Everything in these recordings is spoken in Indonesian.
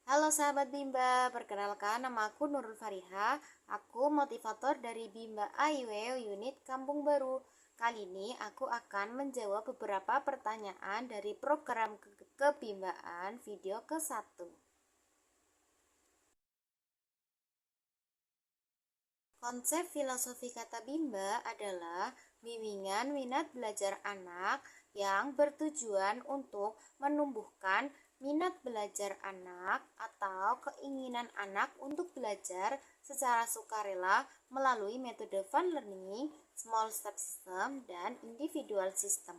Halo sahabat Bimba, perkenalkan nama aku Nurul Fariha. Aku motivator dari Bimba AIW unit Kampung Baru. Kali ini aku akan menjawab beberapa pertanyaan dari program kebimbaan video ke-1. Konsep filosofi kata Bimba adalah bimbingan minat belajar anak yang bertujuan untuk menumbuhkan minat belajar anak atau keinginan anak untuk belajar secara sukarela melalui metode fun learning, small step system, dan individual system.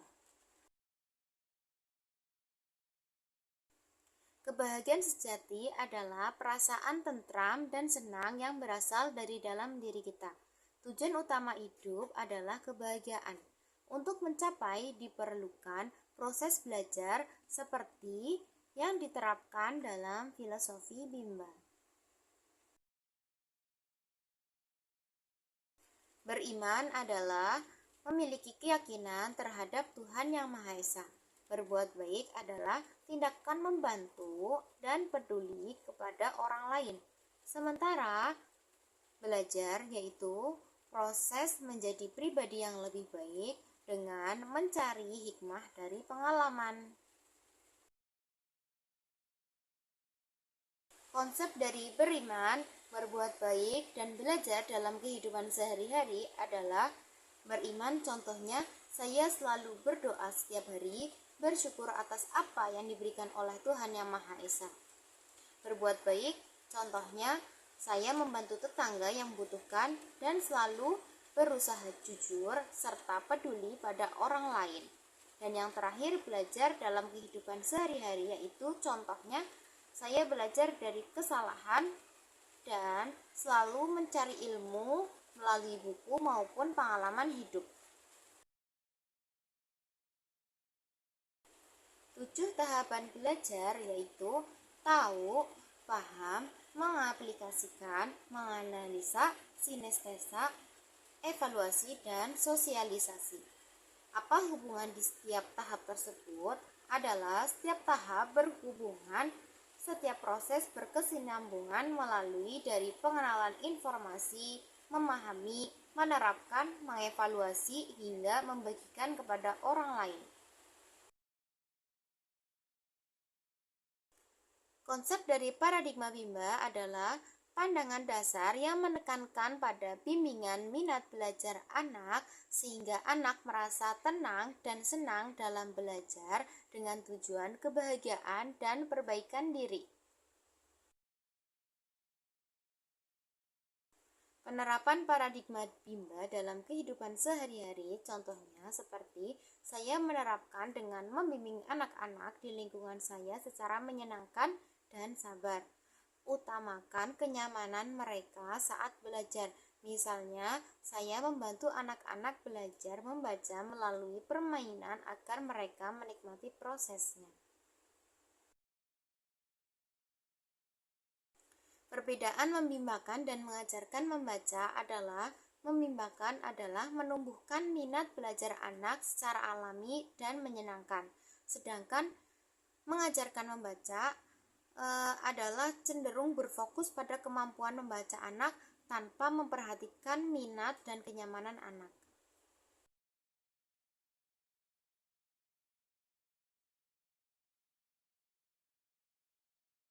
Kebahagiaan sejati adalah perasaan tentram dan senang yang berasal dari dalam diri kita. Tujuan utama hidup adalah kebahagiaan. Untuk mencapai diperlukan proses belajar seperti yang diterapkan dalam filosofi Bimba. Beriman adalah memiliki keyakinan terhadap Tuhan Yang Maha Esa. Berbuat baik adalah tindakan membantu dan peduli kepada orang lain. Sementara belajar yaitu proses menjadi pribadi yang lebih baik dengan mencari hikmah dari pengalaman. Konsep dari beriman, berbuat baik, dan belajar dalam kehidupan sehari-hari adalah beriman. Contohnya, saya selalu berdoa setiap hari, bersyukur atas apa yang diberikan oleh Tuhan Yang Maha Esa. Berbuat baik, contohnya, saya membantu tetangga yang membutuhkan dan selalu berusaha jujur serta peduli pada orang lain. Dan yang terakhir, belajar dalam kehidupan sehari-hari, yaitu contohnya, saya belajar dari kesalahan dan selalu mencari ilmu melalui buku maupun pengalaman hidup. 7 tahapan belajar yaitu tahu, paham, mengaplikasikan, menganalisa, sinestesa, evaluasi, dan sosialisasi. Apa hubungan di setiap tahap tersebut? Adalah setiap tahap berhubungan, setiap proses berkesinambungan melalui dari pengenalan informasi, memahami, menerapkan, mengevaluasi, hingga membagikan kepada orang lain. Konsep dari paradigma Bimba adalah pandangan dasar yang menekankan pada bimbingan minat belajar anak sehingga anak merasa tenang dan senang dalam belajar dengan tujuan kebahagiaan dan perbaikan diri. Penerapan paradigma Bimba dalam kehidupan sehari-hari contohnya seperti saya menerapkan dengan membimbing anak-anak di lingkungan saya secara menyenangkan dan sabar. Utamakan kenyamanan mereka saat belajar. Misalnya, saya membantu anak-anak belajar membaca melalui permainan agar mereka menikmati prosesnya. Perbedaan membimbakan dan mengajarkan membaca adalah membimbakan adalah menumbuhkan minat belajar anak secara alami dan menyenangkan. Sedangkan mengajarkan membaca adalah cenderung berfokus pada kemampuan membaca anak tanpa memperhatikan minat dan kenyamanan anak.